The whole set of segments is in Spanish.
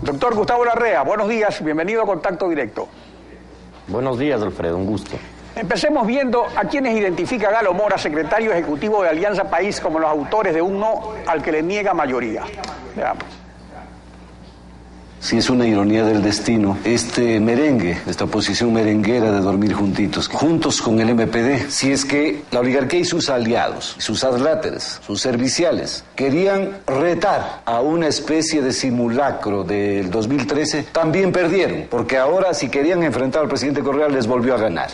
Doctor Gustavo Larrea, buenos días, bienvenido a Contacto Directo. Buenos días, Alfredo, un gusto. Empecemos viendo a quienes identifica Galo Mora, secretario ejecutivo de Alianza País, como los autores de un no al que le niega mayoría. Veamos. Sí, es una ironía del destino. Este merengue, esta posición merenguera de dormir juntitos, juntos con el MPD, si es que la oligarquía y sus aliados, sus adláteres, sus serviciales, querían retar a una especie de simulacro del 2013, también perdieron, porque ahora si querían enfrentar al presidente Correa les volvió a ganar.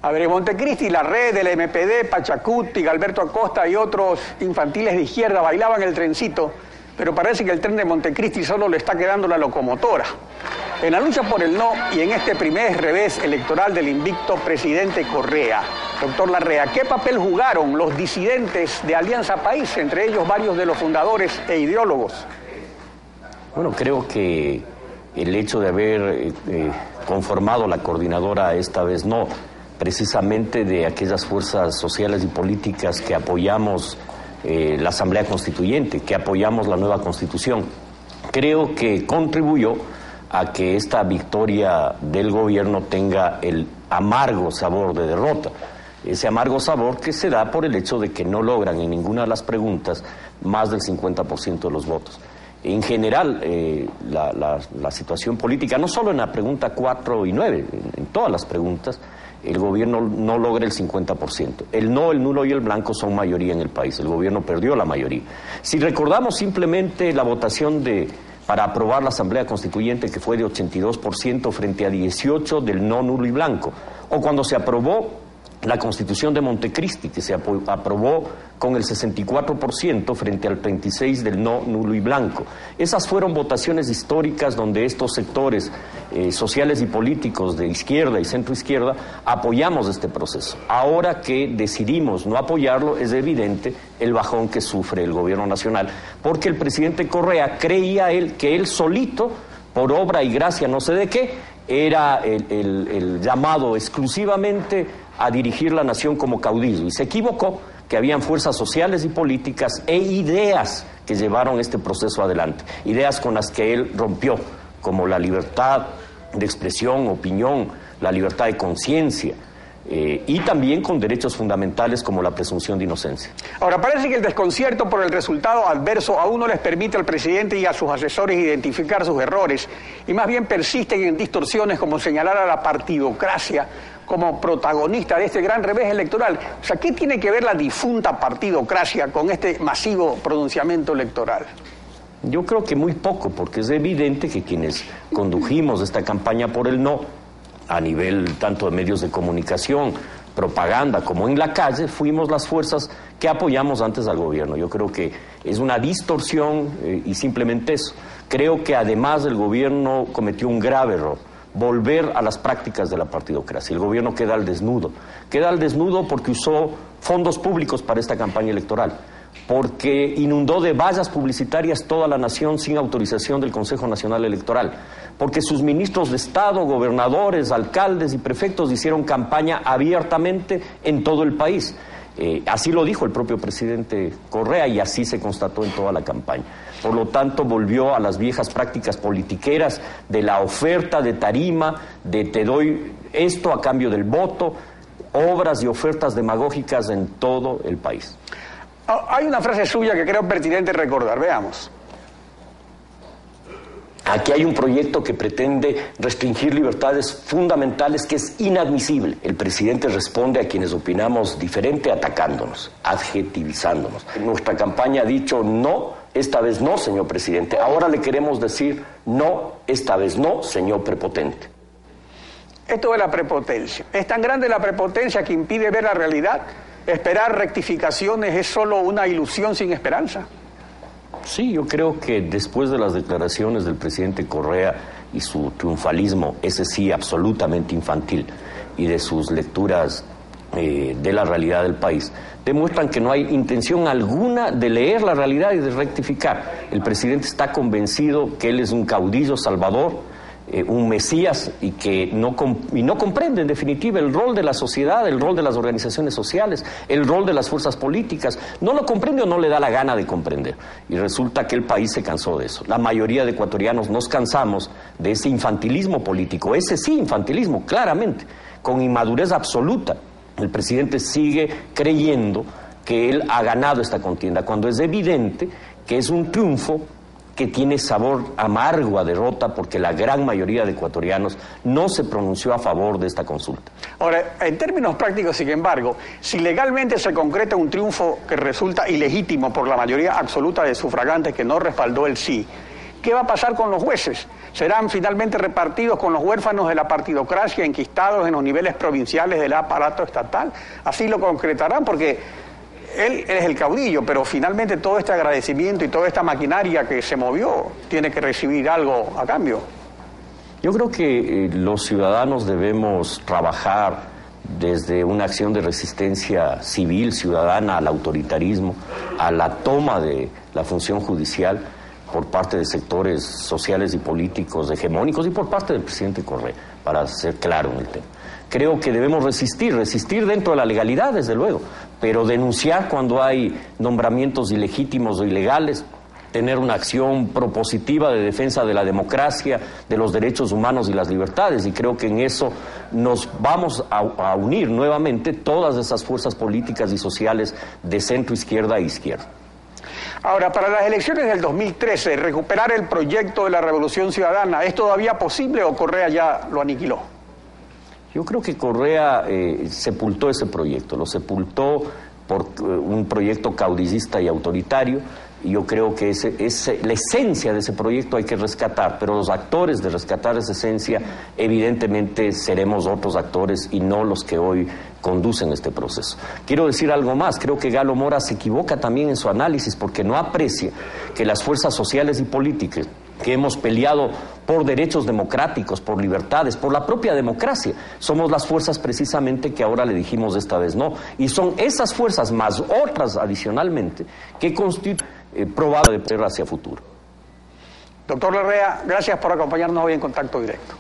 A ver, en Montecristi, la red del MPD, Pachacuti, Galberto Acosta y otros infantiles de izquierda bailaban el trencito, pero parece que el tren de Montecristi solo le está quedando la locomotora. En la lucha por el no y en este primer revés electoral del invicto presidente Correa, doctor Larrea, ¿qué papel jugaron los disidentes de Alianza País, entre ellos varios de los fundadores e ideólogos? Bueno, creo que el hecho de haber conformado la coordinadora esta vez no, precisamente de aquellas fuerzas sociales y políticas que apoyamos la Asamblea Constituyente, que apoyamos la nueva Constitución, creo que contribuyó a que esta victoria del gobierno tenga el amargo sabor de derrota. Ese amargo sabor que se da por el hecho de que no logran en ninguna de las preguntas más del 50% de los votos. En general, la situación política, no solo en la pregunta 4 y 9, en todas las preguntas, el gobierno no logra el 50%. El no, el nulo y el blanco son mayoría en el país. El gobierno perdió la mayoría. Si recordamos simplemente la votación para aprobar la Asamblea Constituyente, que fue de 82% frente a 18% del no, nulo y blanco, o cuando se aprobó la Constitución de Montecristi, que se aprobó con el 64% frente al 36% del no, nulo y blanco. Esas fueron votaciones históricas donde estos sectores sociales y políticos de izquierda y centroizquierda apoyamos este proceso. Ahora que decidimos no apoyarlo, es evidente el bajón que sufre el gobierno nacional, porque el presidente Correa creía que él solito, por obra y gracia no sé de qué, era el llamado exclusivamente a dirigir la nación como caudillo, y se equivocó, que habían fuerzas sociales y políticas e ideas que llevaron este proceso adelante, ideas con las que él rompió, como la libertad de expresión, opinión, la libertad de conciencia, y también con derechos fundamentales como la presunción de inocencia. Ahora, parece que el desconcierto por el resultado adverso aún no les permite al presidente y a sus asesores identificar sus errores, y más bien persisten en distorsiones como señalar a la partidocracia como protagonista de este gran revés electoral. O sea, ¿qué tiene que ver la difunta partidocracia con este masivo pronunciamiento electoral? Yo creo que muy poco, porque es evidente que quienes condujimos esta campaña por el no, a nivel tanto de medios de comunicación, propaganda, como en la calle, fuimos las fuerzas que apoyamos antes al gobierno. Yo creo que es una distorsión y simplemente eso. Creo que además el gobierno cometió un grave error: volver a las prácticas de la partidocracia. El gobierno queda al desnudo porque usó fondos públicos para esta campaña electoral, porque inundó de vallas publicitarias toda la nación sin autorización del Consejo Nacional Electoral, porque sus ministros de Estado, gobernadores, alcaldes y prefectos hicieron campaña abiertamente en todo el país. Así lo dijo el propio presidente Correa y así se constató en toda la campaña. Por lo tanto, volvió a las viejas prácticas politiqueras de la oferta de tarima, de te doy esto a cambio del voto, obras y ofertas demagógicas en todo el país. Hay una frase suya que creo pertinente recordar, veamos. Aquí hay un proyecto que pretende restringir libertades fundamentales que es inadmisible. El presidente responde a quienes opinamos diferente atacándonos, adjetivizándonos. Nuestra campaña ha dicho no, esta vez no, señor presidente. Ahora le queremos decir no, esta vez no, señor prepotente. Esto de la prepotencia. ¿Es tan grande la prepotencia que impide ver la realidad? ¿Esperar rectificaciones es solo una ilusión sin esperanza? Sí, yo creo que después de las declaraciones del presidente Correa y su triunfalismo, ese sí absolutamente infantil, y de sus lecturas de la realidad del país, demuestran que no hay intención alguna de leer la realidad y de rectificar. El presidente está convencido que él es un caudillo salvador, un mesías y que no comprende en definitiva el rol de la sociedad, el rol de las organizaciones sociales, el rol de las fuerzas políticas. No lo comprende o no le da la gana de comprender. Y resulta que el país se cansó de eso. La mayoría de ecuatorianos nos cansamos de ese infantilismo político, ese sí infantilismo, claramente, con inmadurez absoluta. El presidente sigue creyendo que él ha ganado esta contienda, cuando es evidente que es un triunfo que tiene sabor amargo a derrota, porque la gran mayoría de ecuatorianos no se pronunció a favor de esta consulta. Ahora, en términos prácticos, sin embargo, si legalmente se concreta un triunfo que resulta ilegítimo por la mayoría absoluta de sufragantes que no respaldó el sí, ¿qué va a pasar con los jueces? ¿Serán finalmente repartidos con los huérfanos de la partidocracia enquistados en los niveles provinciales del aparato estatal? Así lo concretarán, porque él es el caudillo, pero finalmente todo este agradecimiento y toda esta maquinaria que se movió tiene que recibir algo a cambio. Yo creo que los ciudadanos debemos trabajar desde una acción de resistencia civil, ciudadana, al autoritarismo, a la toma de la función judicial por parte de sectores sociales y políticos hegemónicos y por parte del presidente Correa, para ser claro en el tema. Creo que debemos resistir dentro de la legalidad, desde luego, pero denunciar cuando hay nombramientos ilegítimos o ilegales, tener una acción propositiva de defensa de la democracia, de los derechos humanos y las libertades, y creo que en eso nos vamos a unir nuevamente todas esas fuerzas políticas y sociales de centro, izquierda e izquierda. Ahora, para las elecciones del 2013, recuperar el proyecto de la Revolución Ciudadana, ¿es todavía posible o Correa ya lo aniquiló? Yo creo que Correa sepultó ese proyecto, lo sepultó por un proyecto caudillista y autoritario, y yo creo que la esencia de ese proyecto hay que rescatar, pero los actores de rescatar esa esencia evidentemente seremos otros actores y no los que hoy conducen este proceso. Quiero decir algo más, creo que Galo Mora se equivoca también en su análisis porque no aprecia que las fuerzas sociales y políticas que hemos peleado por derechos democráticos, por libertades, por la propia democracia, somos las fuerzas precisamente que ahora le dijimos esta vez no, y son esas fuerzas más otras adicionalmente que constituyen probable de poder hacia futuro. Doctor Larrea, gracias por acompañarnos hoy en Contacto Directo.